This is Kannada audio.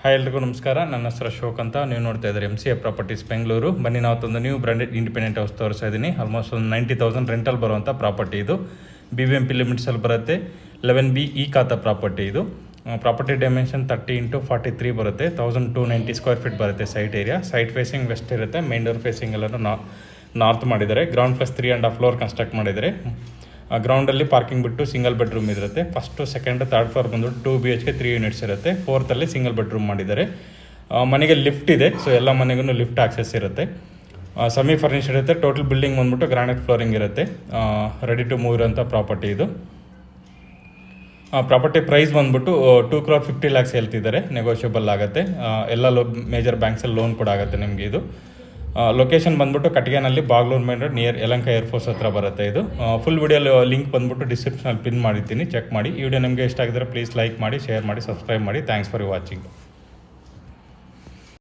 ಹಾಯ್ ಎಲ್ರಿಗೂ ನಮಸ್ಕಾರ. ನನ್ನ ಹೆಸರು ಅಶೋಕ್ ಅಂತ. ನೀವು ನೋಡ್ತಾ ಇದ್ದಾರೆ MCA ಪ್ರಾಪರ್ಟೀಸ್ ಬೆಂಗಳೂರು. ಬನ್ನಿ, ನಾವೊಂದು ನ್ಯೂ ಬ್ರ್ಯಾಂಡೆಡ್ ಇಂಡಿಪೆಂಡೆಂಟ್ ಹೌಸ್ ತೋರಿಸ್ತಾ ಇದ್ದೀನಿ. ಆಲ್ಮೋಸ್ಟ್ ಒಂದು 90,000 ರೆಂಟಲ್ ಬರುವಂಥ ಪ್ರಾಪರ್ಟಿ ಇದು. BBMP ಲಿಮಿಟ್ಸಲ್ಲಿ ಬರುತ್ತೆ. 11B ಈ ಖಾತಾ ಪ್ರಾಪರ್ಟಿ ಇದು. ಪ್ರಾಪರ್ಟಿ ಡೈಮೆನ್ಷನ್ 30x43 ಬರುತ್ತೆ. 1290 ಸ್ಕ್ವೇರ್ ಫೀಟ್ ಬರುತ್ತೆ site area. Site facing west ಇರುತ್ತೆ. ಮೇನ್ ಡೋರ್ ಫೇಸಿಂಗ್ ಎಲ್ಲನೂ ನಾರ್ತ್ ಮಾಡಿದ್ದಾರೆ. ಗ್ರೌಂಡ್ ಪ್ಲಸ್ 3.5 ಫ್ಲೋರ್ ಕನ್ಸ್ಟ್ರಕ್ಟ್ ಮಾಡಿದ್ದಾರೆ. ಗ್ರೌಂಡಲ್ಲಿ ಪಾರ್ಕಿಂಗ್ ಬಿಟ್ಟು ಸಿಂಗಲ್ ಬೆಡ್ರೂಮ್ ಇರುತ್ತೆ. ಫಸ್ಟು ಸೆಕೆಂಡ್ ಥರ್ಡ್ ಫ್ಲೋರ್ ಬಂದುಬಿಟ್ಟು 2 BHK 3 ಯೂನಿಟ್ಸ್ ಇರುತ್ತೆ. ಫೋರ್ತಲ್ಲಿ ಸಿಂಗಲ್ ಬೆಡ್ರೂಮ್ ಮಾಡಿದ್ದಾರೆ. ಮನೆಗೆ ಲಿಫ್ಟ್ ಇದೆ, ಸೊ ಎಲ್ಲ ಮನೆಗೂ ಲಿಫ್ಟ್ ಆಕ್ಸೆಸ್ ಇರುತ್ತೆ. ಸೆಮಿ ಫರ್ನಿಶ್ಡ್ ಇರುತ್ತೆ. ಟೋಟಲ್ ಬಿಲ್ಡಿಂಗ್ ಬಂದುಬಿಟ್ಟು ಗ್ರಾನೈಟ್ ಫ್ಲೋರಿಂಗ್ ಇರುತ್ತೆ. ರೆಡಿ ಟು ಮೂವ್ ಇರೋಂಥ ಪ್ರಾಪರ್ಟಿ ಇದು. ಪ್ರಾಪರ್ಟಿ ಪ್ರೈಸ್ ಬಂದುಬಿಟ್ಟು 2,50 lakhs ಹೇಳ್ತಿದ್ದಾರೆ. ನೆಗೋಷಿಯಬಲ್ ಆಗುತ್ತೆ. ಎಲ್ಲ ಮೇಜರ್ ಬ್ಯಾಂಕ್ಸಲ್ಲಿ ಲೋನ್ ಕೂಡ ಆಗುತ್ತೆ ನಿಮಗೆ ಇದು. ಲೊಕೇಶನ್ ಬಂದುಬಿಟ್ಟು ಕಟ್ಗೆನಲ್ಲಿ Bagalur main road near Yelahanka air force ಹತ್ರ ಬರುತ್ತೆ ಇದು. ಫುಲ್ ವಿಡಿಯೋ ಲಿಂಕ್ ಬಂದುಬಿಟ್ಟು ಡಿಸ್ಕ್ರಿಪ್ಷನಲ್ಲಿ ಪಿನ್ ಮಾಡಿರ್ತೀನಿ, ಚೆಕ್ ಮಾಡಿ. ಈ ವಿಡಿಯೋ ನಿಮಗೆ ಇಷ್ಟ ಆಗಿದ್ರೆ ಪ್ಲೀಸ್ ಲೈಕ್ ಮಾಡಿ, ಶೇರ್ ಮಾಡಿ, ಸಬ್ಸ್ಕ್ರೈಬ್ ಮಾಡಿ. Thanks for watching.